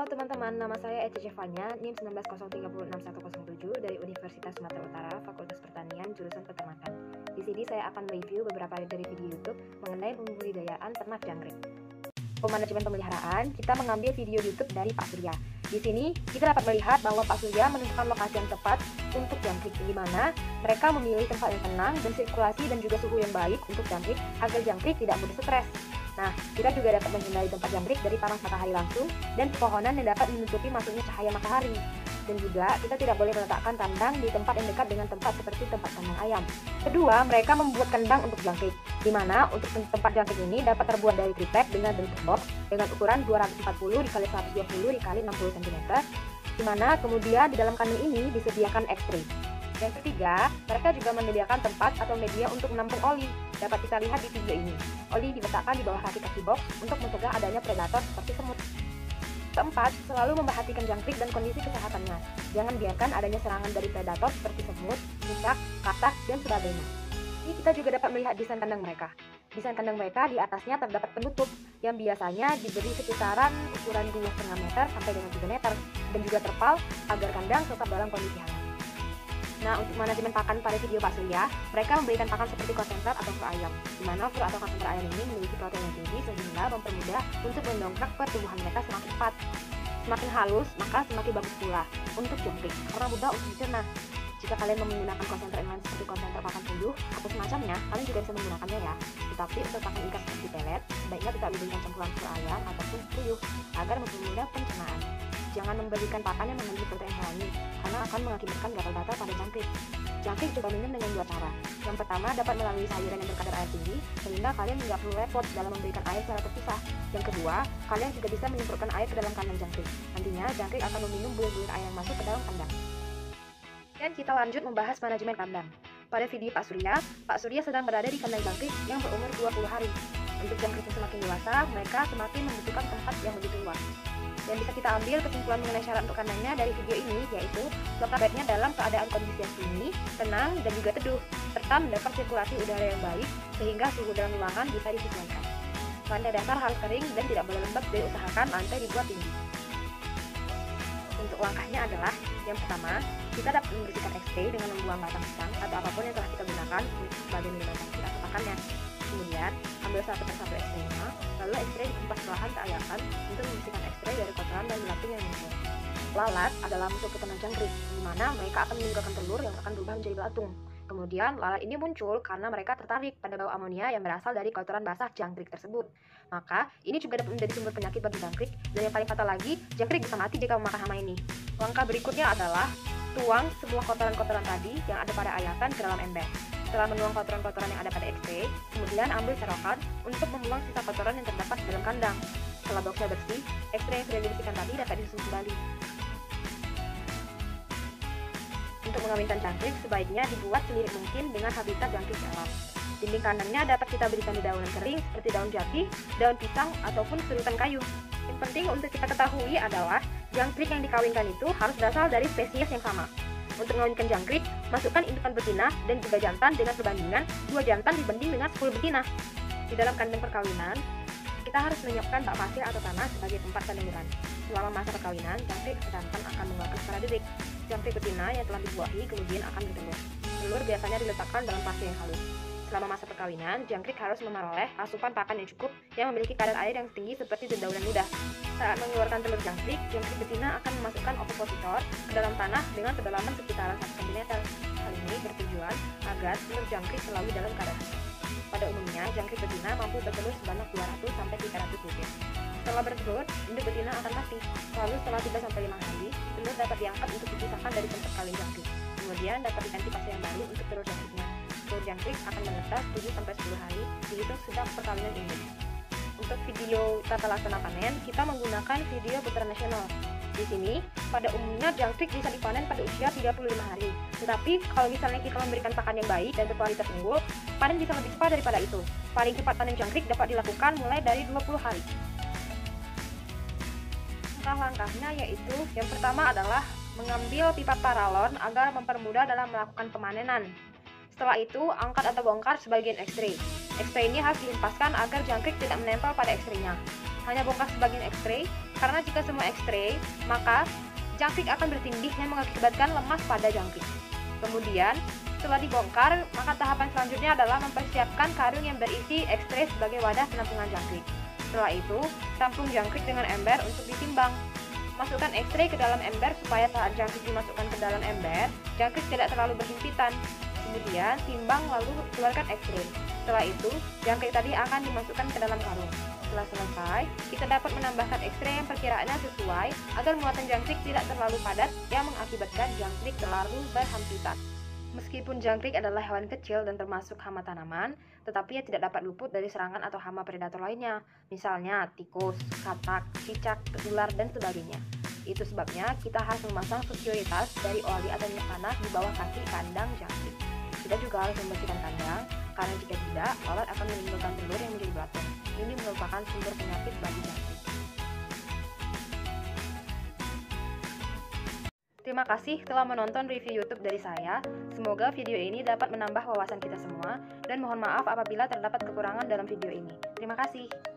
Halo teman-teman, nama saya Eci Jevanya, NIM 19036107 dari Universitas Sumatera Utara, Fakultas Pertanian, jurusan Peternakan. Di sini saya akan mereview beberapa dari video YouTube mengenai pembudidayaan ternak jangkrik. Untuk manajemen pemeliharaan, kita mengambil video YouTube dari Pak Surya. Di sini kita dapat melihat bahwa Pak Surya menentukan lokasi yang tepat untuk jangkrik, di mana mereka memilih tempat yang tenang dan sirkulasi dan juga suhu yang baik untuk jangkrik agar jangkrik tidak mudah stres. Nah, kita juga dapat menghindari tempat jangkrik dari panas matahari langsung dan pepohonan yang dapat menutupi masuknya cahaya matahari. Dan juga kita tidak boleh meletakkan kandang di tempat yang dekat dengan tempat seperti tempat kandang ayam. Kedua, mereka membuat kandang untuk jangkrik, di mana untuk tempat jangkrik ini dapat terbuat dari triplex dengan bentuk box dengan ukuran 240 x 120 x 60 cm, di mana kemudian di dalam kandang ini disediakan X-ray. Yang ketiga, mereka juga menyediakan tempat atau media untuk menampung oli. Dapat kita lihat di video ini. Oli diletakkan di bawah kaki-kaki box untuk mencegah adanya predator seperti semut. Keempat, selalu memperhatikan jangkrik dan kondisi kesehatannya. Jangan biarkan adanya serangan dari predator seperti semut, cicak, katak, dan sebagainya. Ini kita juga dapat melihat desain kandang mereka. Desain kandang mereka di atasnya terdapat penutup yang biasanya diberi sekitaran ukuran 2,5 meter sampai dengan 3 meter dan juga terpal agar kandang tetap dalam kondisi hangat. Nah, untuk manajemen pakan pada video Pak Surya, mereka memberikan pakan seperti konsentrat atau fur ayam, di mana fur atau konsentrat ayam ini memiliki protein yang tinggi sehingga mempermudah untuk mendongkrak pertumbuhan mereka semakin cepat. Semakin halus, maka semakin bagus pula untuk jangkrik, karena mudah untuk dicerna. Jika kalian menggunakan konsentrat yang lain seperti konsentrat pakan puyuh atau semacamnya, kalian juga bisa menggunakannya ya. Tetapi untuk pakan ikan seperti pelet, sebaiknya tidak diberikan campuran fur ayam ataupun puyuh agar mempermudah pencernaan. Jangan memberikan pakan yang mengandung protein hewani, karena akan mengakibatkan gatal-gatal pada jangkrik. Jangkrik juga minum dengan dua cara. Yang pertama, dapat melalui sayuran yang berkadar air tinggi, sehingga kalian tidak perlu repot dalam memberikan air secara terpisah. Yang kedua, kalian juga bisa menyemprotkan air ke dalam kandang jangkrik. Nantinya, jangkrik akan meminum bulir-bulir air yang masuk ke dalam kandang. Dan kita lanjut membahas manajemen kandang. Pada video Pak Surya sedang berada di kandang jangkrik yang berumur 20 hari. Untuk jangkrik yang semakin dewasa, mereka semakin membutuhkan tempat yang lebih luas. Dan bisa kita ambil kesimpulan mengenai syarat untuk kandangnya dari video ini, yaitu lokasi bednya dalam keadaan kondisi yang sunyi, tenang, dan juga teduh, serta mendapat sirkulasi udara yang baik, sehingga suhu dalam ruangan bisa disesuaikan. Lantai dasar harus kering dan tidak boleh lembab, dan usahakan lantai dibuat tinggi. Untuk langkahnya adalah, yang pertama, kita dapat membersihkan X-ray dengan membuang batang pisang atau apapun yang telah kita gunakan sebagai minuman jangkrik atau pakannya. Kemudian, ambil satu persatu X-ray-nya, lalu X-ray dikupas perlahan ke ayakan untuk membersihkan X-ray dari kotoran dan belatung yang muncul. Lalat adalah musuh peternak jangkrik, di mana mereka akan meninggalkan telur yang akan berubah menjadi belatung. Kemudian, lalat ini muncul karena mereka tertarik pada bau amonia yang berasal dari kotoran basah jangkrik tersebut. Maka, ini juga dapat menjadi sumber penyakit bagi jangkrik, dan yang paling fatal lagi, jangkrik bisa mati jika memakan hama ini. Langkah berikutnya adalah tuang semua kotoran-kotoran tadi yang ada pada ayakan ke dalam ember. Setelah menuang kotoran-kotoran yang ada pada X-ray, kemudian ambil serokan untuk membuang sisa kotoran yang terdapat dalam kandang. Setelah boxnya bersih, X-ray yang sudah dibersihkan tadi dapat disusun kembali. Untuk mengawinkan jangkrik, sebaiknya dibuat selirik mungkin dengan habitat jangkrik alam. Dinding kandangnya dapat kita berikan dedaunan kering seperti daun jati, daun pisang, ataupun serutan kayu. Yang penting untuk kita ketahui adalah jangkrik yang dikawinkan itu harus berasal dari spesies yang sama. Untuk mengawinkan jangkrik, masukkan indukan betina dan juga jantan dengan perbandingan 2 jantan dibanding dengan 10 betina. Di dalam kandang perkawinan, kita harus menyiapkan bak pasir atau tanah sebagai tempat kandungan. Selama masa perkawinan, jangkrik jantan akan mengeluarkan suara dedik. Jangkrik betina yang telah dibuahi kemudian akan bertelur. Telur biasanya diletakkan dalam pasir yang halus. Selama masa perkawinan, jangkrik harus memperoleh asupan pakan yang cukup yang memiliki kadar air yang tinggi seperti dedaunan muda. Saat mengeluarkan telur jangkrik betina akan memasukkan ovipositor ke dalam tanah dengan kedalaman sekitaran 1 cm. Hal ini bertujuan agar telur jangkrik selalu dalam keadaan hangat. Pada umumnya, jangkrik betina mampu bertelur sebanyak 200-300 butir. Setelah bertelur, induk betina akan mati. Lalu setelah 3-5 hari, telur dapat diangkat untuk dipisahkan dari tempat kawin jangkrik. Kemudian dapat diganti pasir yang baru untuk telur jangkriknya. Telur jangkrik akan menetas 7-10 hari, dihitung sudah perkawinan induk. Untuk video tata laksana panen, kita menggunakan video putaran nasional. Di sini, pada umumnya jangkrik bisa dipanen pada usia 35 hari. Tetapi, kalau misalnya kita memberikan pakan yang baik dan berkualitas unggul, panen bisa lebih cepat daripada itu. Paling cepat panen jangkrik dapat dilakukan mulai dari 20 hari. Langkah-langkahnya yaitu, yang pertama adalah mengambil pipa paralon agar mempermudah dalam melakukan pemanenan. Setelah itu, angkat atau bongkar sebagian X-ray. X-ray ini harus dihempaskan agar jangkrik tidak menempel pada X-ray-nya. Hanya bongkar sebagian X-ray, Karena jika semua X-ray, maka jangkrik akan bertindih yang mengakibatkan lemas pada jangkrik. Kemudian, setelah dibongkar, maka tahapan selanjutnya adalah mempersiapkan karung yang berisi X-ray sebagai wadah penampungan jangkrik. Setelah itu, tampung jangkrik dengan ember untuk ditimbang. Masukkan X-ray ke dalam ember supaya saat jangkrik dimasukkan ke dalam ember, jangkrik tidak terlalu berhimpitan. Kemudian, timbang lalu keluarkan X-ray. Setelah itu, jangkrik tadi akan dimasukkan ke dalam karung. Setelah selesai, kita dapat menambahkan X-ray yang perkiraannya sesuai agar muatan jangkrik tidak terlalu padat yang mengakibatkan jangkrik terlalu berhimpitan. Meskipun jangkrik adalah hewan kecil dan termasuk hama tanaman, tetapi ia tidak dapat luput dari serangan atau hama predator lainnya, misalnya tikus, katak, cicak, ular, dan sebagainya. Itu sebabnya kita harus memasang sekuritas dari oli atau minyak tanah di bawah kaki kandang jangkrik. Kita juga harus membersihkan kandang, karena jika tidak, lalat akan menimbulkan telur yang menjadi belatung. Ini merupakan sumber penyakit bagi jangkrik. Terima kasih telah menonton review YouTube dari saya. Semoga video ini dapat menambah wawasan kita semua, dan mohon maaf apabila terdapat kekurangan dalam video ini. Terima kasih.